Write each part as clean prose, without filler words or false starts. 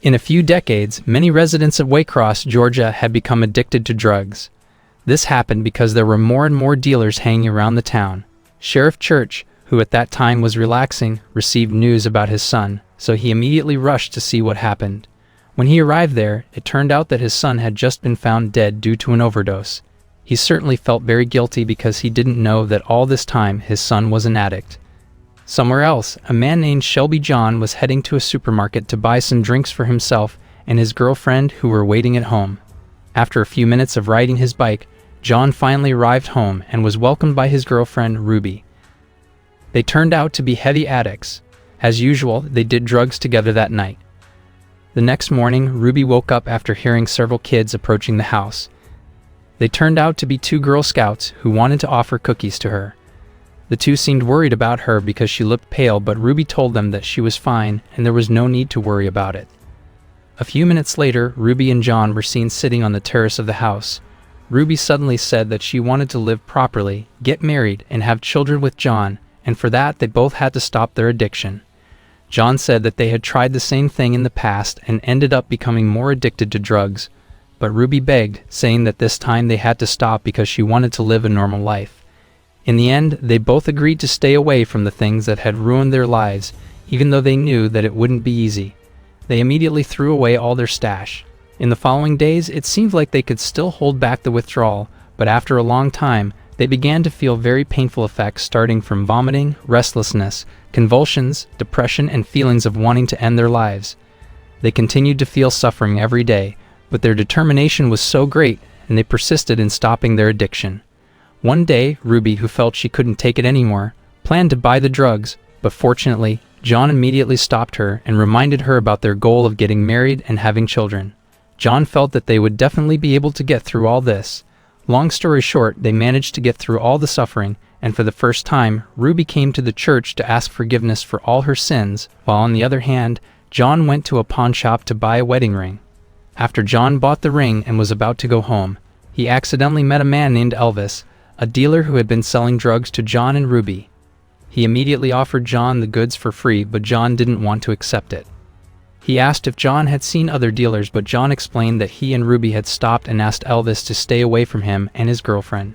In a few decades, many residents of Waycross, Georgia had become addicted to drugs. This happened because there were more and more dealers hanging around the town. Sheriff Church, who at that time was relaxing, received news about his son, so he immediately rushed to see what happened. When he arrived there, it turned out that his son had just been found dead due to an overdose. He certainly felt very guilty because he didn't know that all this time his son was an addict. Somewhere else, a man named Shelby John was heading to a supermarket to buy some drinks for himself and his girlfriend who were waiting at home. After a few minutes of riding his bike, John finally arrived home and was welcomed by his girlfriend, Ruby. They turned out to be heavy addicts. As usual, they did drugs together that night. The next morning, Ruby woke up after hearing several kids approaching the house. They turned out to be two Girl Scouts who wanted to offer cookies to her. The two seemed worried about her because she looked pale, but Ruby told them that she was fine and there was no need to worry about it. A few minutes later, Ruby and John were seen sitting on the terrace of the house. Ruby suddenly said that she wanted to live properly, get married, and have children with John, and for that they both had to stop their addiction. John said that they had tried the same thing in the past and ended up becoming more addicted to drugs, but Ruby begged, saying that this time they had to stop because she wanted to live a normal life. In the end, they both agreed to stay away from the things that had ruined their lives, even though they knew that it wouldn't be easy. They immediately threw away all their stash. In the following days, it seemed like they could still hold back the withdrawal, but after a long time, they began to feel very painful effects starting from vomiting, restlessness, convulsions, depression, and feelings of wanting to end their lives. They continued to feel suffering every day, but their determination was so great, and they persisted in stopping their addiction. One day, Ruby, who felt she couldn't take it anymore, planned to buy the drugs, but fortunately, John immediately stopped her and reminded her about their goal of getting married and having children. John felt that they would definitely be able to get through all this. Long story short, they managed to get through all the suffering, and for the first time, Ruby came to the church to ask forgiveness for all her sins, while on the other hand, John went to a pawn shop to buy a wedding ring. After John bought the ring and was about to go home, he accidentally met a man named Elvis, a dealer who had been selling drugs to John and Ruby. He immediately offered John the goods for free, but John didn't want to accept it. He asked if John had seen other dealers, but John explained that he and Ruby had stopped and asked Elvis to stay away from him and his girlfriend.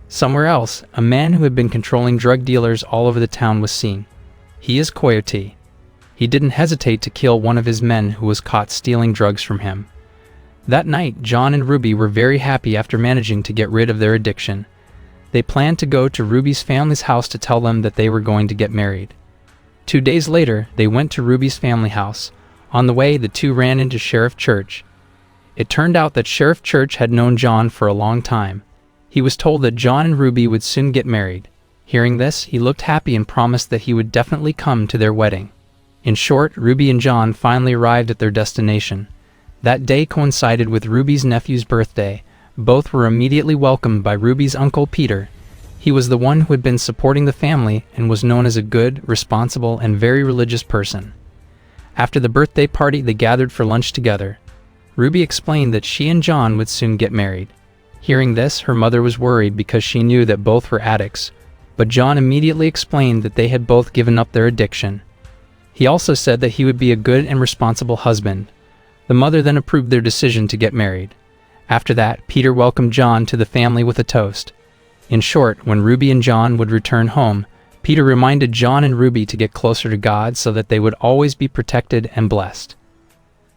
Somewhere else, a man who had been controlling drug dealers all over the town was seen. He is Coyote. He didn't hesitate to kill one of his men who was caught stealing drugs from him. That night, John and Ruby were very happy after managing to get rid of their addiction. They planned to go to Ruby's family's house to tell them that they were going to get married. 2 days later, they went to Ruby's family house. On the way, the two ran into Sheriff Church. It turned out that Sheriff Church had known John for a long time. He was told that John and Ruby would soon get married. Hearing this, he looked happy and promised that he would definitely come to their wedding. In short, Ruby and John finally arrived at their destination. That day coincided with Ruby's nephew's birthday. Both were immediately welcomed by Ruby's uncle Peter. He was the one who had been supporting the family and was known as a good, responsible, and very religious person. After the birthday party, they gathered for lunch together. Ruby explained that she and John would soon get married. Hearing this, her mother was worried because she knew that both were addicts, but John immediately explained that they had both given up their addiction. He also said that he would be a good and responsible husband. The mother then approved their decision to get married. After that, Peter welcomed John to the family with a toast. In short, when Ruby and John would return home, Peter reminded John and Ruby to get closer to God so that they would always be protected and blessed.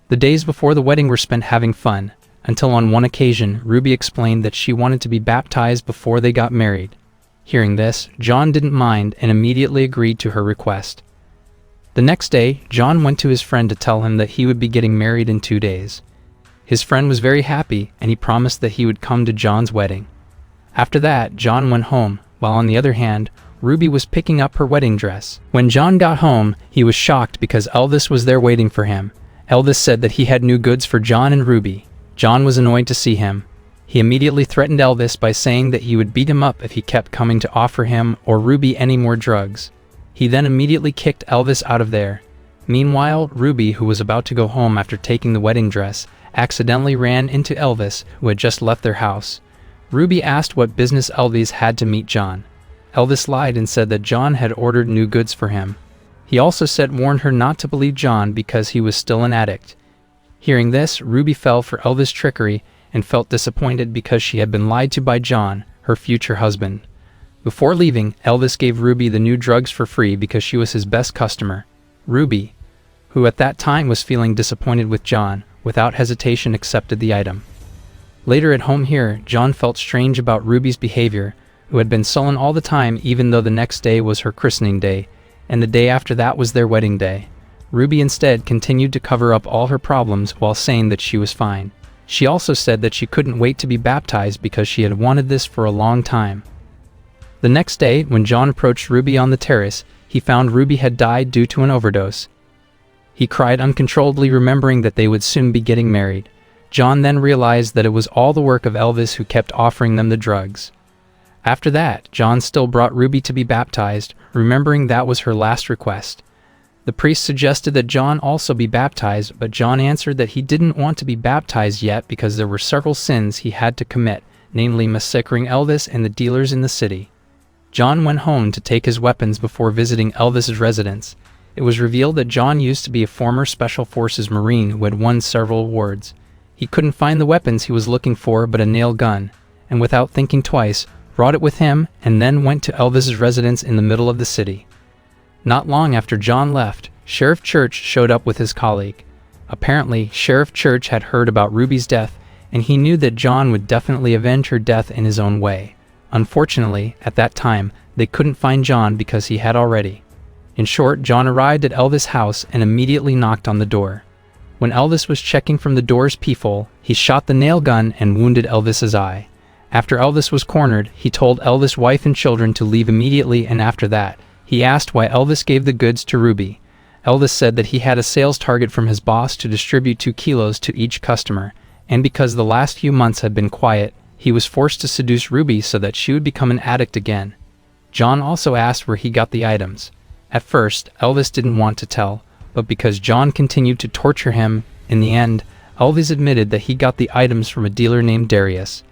The days before the wedding were spent having fun, until on one occasion, Ruby explained that she wanted to be baptized before they got married. Hearing this, John didn't mind and immediately agreed to her request. The next day, John went to his friend to tell him that he would be getting married in 2 days. His friend was very happy, and he promised that he would come to John's wedding. After that, John went home, while on the other hand, Ruby was picking up her wedding dress. When John got home, he was shocked because Elvis was there waiting for him. Elvis said that he had new goods for John and Ruby. John was annoyed to see him. He immediately threatened Elvis by saying that he would beat him up if he kept coming to offer him or Ruby any more drugs. He then immediately kicked Elvis out of there. Meanwhile, Ruby, who was about to go home after taking the wedding dress, accidentally ran into Elvis, who had just left their house. Ruby asked what business Elvis had to meet John. Elvis lied and said that John had ordered new goods for him. He also warned her not to believe John because he was still an addict. Hearing this, Ruby fell for Elvis' trickery and felt disappointed because she had been lied to by John, her future husband. Before leaving, Elvis gave Ruby the new drugs for free because she was his best customer. Ruby, who at that time was feeling disappointed with John, without hesitation accepted the item. Later at home here, John felt strange about Ruby's behavior, who had been sullen all the time even though the next day was her christening day, and the day after that was their wedding day. Ruby instead continued to cover up all her problems while saying that she was fine. She also said that she couldn't wait to be baptized because she had wanted this for a long time. The next day, when John approached Ruby on the terrace, he found Ruby had died due to an overdose. He cried uncontrollably, remembering that they would soon be getting married. John then realized that it was all the work of Elvis, who kept offering them the drugs. After that, John still brought Ruby to be baptized, remembering that was her last request. The priest suggested that John also be baptized, but John answered that he didn't want to be baptized yet because there were several sins he had to commit, namely massacring Elvis and the dealers in the city. John went home to take his weapons before visiting Elvis's residence. It was revealed that John used to be a former Special Forces Marine who had won several awards. He couldn't find the weapons he was looking for but a nail gun, and without thinking twice, brought it with him and then went to Elvis's residence in the middle of the city. Not long after John left, Sheriff Church showed up with his colleague. Apparently, Sheriff Church had heard about Ruby's death, and he knew that John would definitely avenge her death in his own way. Unfortunately, at that time, they couldn't find John because he had already. In short, John arrived at Elvis' house and immediately knocked on the door. When Elvis was checking from the door's peephole, he shot the nail gun and wounded Elvis's eye. After Elvis was cornered, he told Elvis' wife and children to leave immediately, and after that, he asked why Elvis gave the goods to Ruby. Elvis said that he had a sales target from his boss to distribute 2 kilos to each customer, and because the last few months had been quiet, he was forced to seduce Ruby so that she would become an addict again. John also asked where he got the items. At first, Elvis didn't want to tell, but because John continued to torture him, in the end, Elvis admitted that he got the items from a dealer named Darius.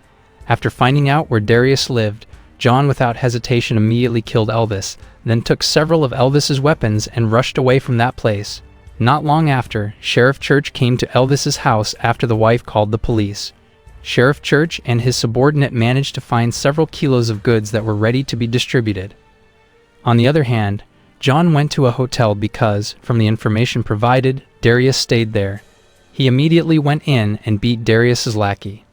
After finding out where Darius lived, John without hesitation immediately killed Elvis, then took several of Elvis's weapons and rushed away from that place. Not long after, Sheriff Church came to Elvis's house after the wife called the police. Sheriff Church and his subordinate managed to find several kilos of goods that were ready to be distributed. On the other hand, John went to a hotel because, from the information provided, Darius stayed there. He immediately went in and beat Darius's lackey.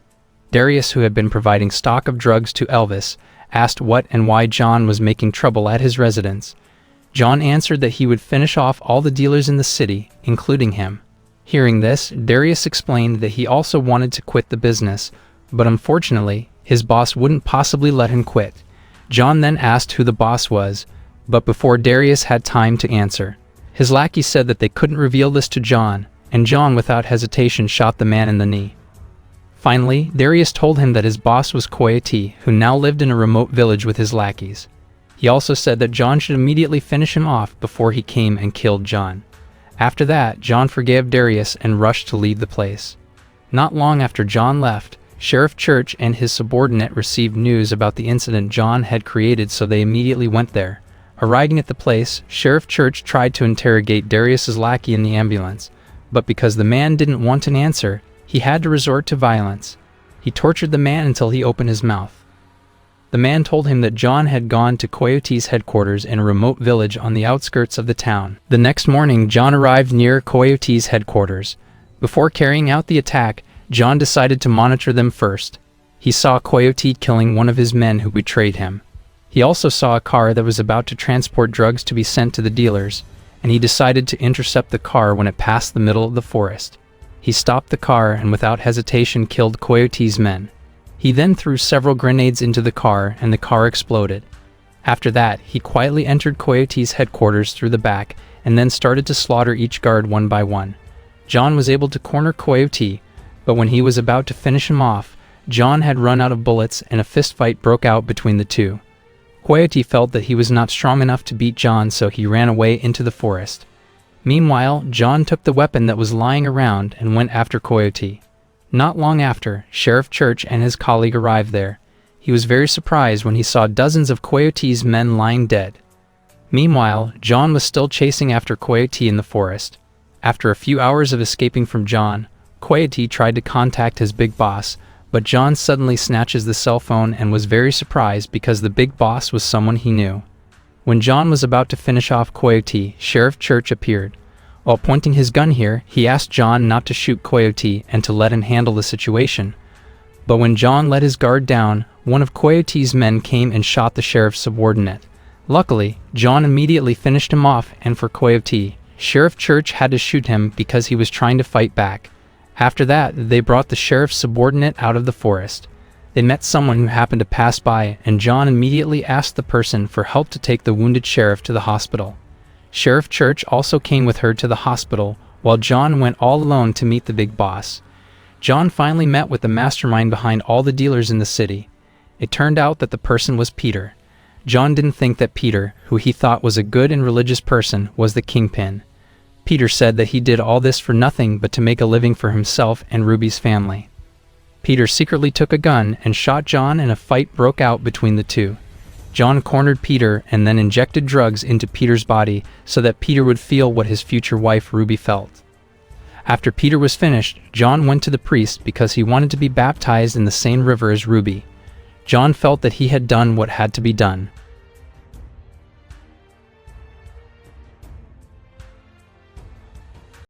Darius, who had been providing stock of drugs to Elvis, asked what and why John was making trouble at his residence. John answered that he would finish off all the dealers in the city, including him. Hearing this, Darius explained that he also wanted to quit the business, but unfortunately, his boss wouldn't possibly let him quit. John then asked who the boss was, but before Darius had time to answer, his lackey said that they couldn't reveal this to John, and John without hesitation shot the man in the knee. Finally, Darius told him that his boss was Coyote, who now lived in a remote village with his lackeys. He also said that John should immediately finish him off before he came and killed John. After that, John forgave Darius and rushed to leave the place. Not long after John left, Sheriff Church and his subordinate received news about the incident John had created, so they immediately went there. Arriving at the place, Sheriff Church tried to interrogate Darius's lackey in the ambulance, but because the man didn't want an answer, he had to resort to violence. He tortured the man until he opened his mouth. The man told him that John had gone to Coyote's headquarters in a remote village on the outskirts of the town. The next morning, John arrived near Coyote's headquarters. Before carrying out the attack, John decided to monitor them first. He saw Coyote killing one of his men who betrayed him. He also saw a car that was about to transport drugs to be sent to the dealers, and he decided to intercept the car when it passed the middle of the forest. He stopped the car and without hesitation killed Coyote's men. He then threw several grenades into the car and the car exploded. After that, he quietly entered Coyote's headquarters through the back and then started to slaughter each guard one by one. John was able to corner Coyote, but when he was about to finish him off, John had run out of bullets and a fistfight broke out between the two. Coyote felt that he was not strong enough to beat John, so he ran away into the forest. Meanwhile, John took the weapon that was lying around and went after Coyote. Not long after, Sheriff Church and his colleague arrived there. He was very surprised when he saw dozens of Coyote's men lying dead. Meanwhile, John was still chasing after Coyote in the forest. After a few hours of escaping from John, Coyote tried to contact his big boss, but John suddenly snatches the cell phone and was very surprised because the big boss was someone he knew. When John was about to finish off Coyote, Sheriff Church appeared. While pointing his gun here, he asked John not to shoot Coyote and to let him handle the situation. But when John let his guard down, one of Coyote's men came and shot the sheriff's subordinate. Luckily, John immediately finished him off, and for Coyote, Sheriff Church had to shoot him because he was trying to fight back. After that, they brought the sheriff's subordinate out of the forest. They met someone who happened to pass by, and John immediately asked the person for help to take the wounded sheriff to the hospital. Sheriff Church also came with her to the hospital, while John went all alone to meet the big boss. John finally met with the mastermind behind all the dealers in the city. It turned out that the person was Peter. John didn't think that Peter, who he thought was a good and religious person, was the kingpin. Peter said that he did all this for nothing but to make a living for himself and Ruby's family. Peter secretly took a gun and shot John, and a fight broke out between the two. John cornered Peter and then injected drugs into Peter's body so that Peter would feel what his future wife Ruby felt. After Peter was finished, John went to the priest because he wanted to be baptized in the same river as Ruby. John felt that he had done what had to be done.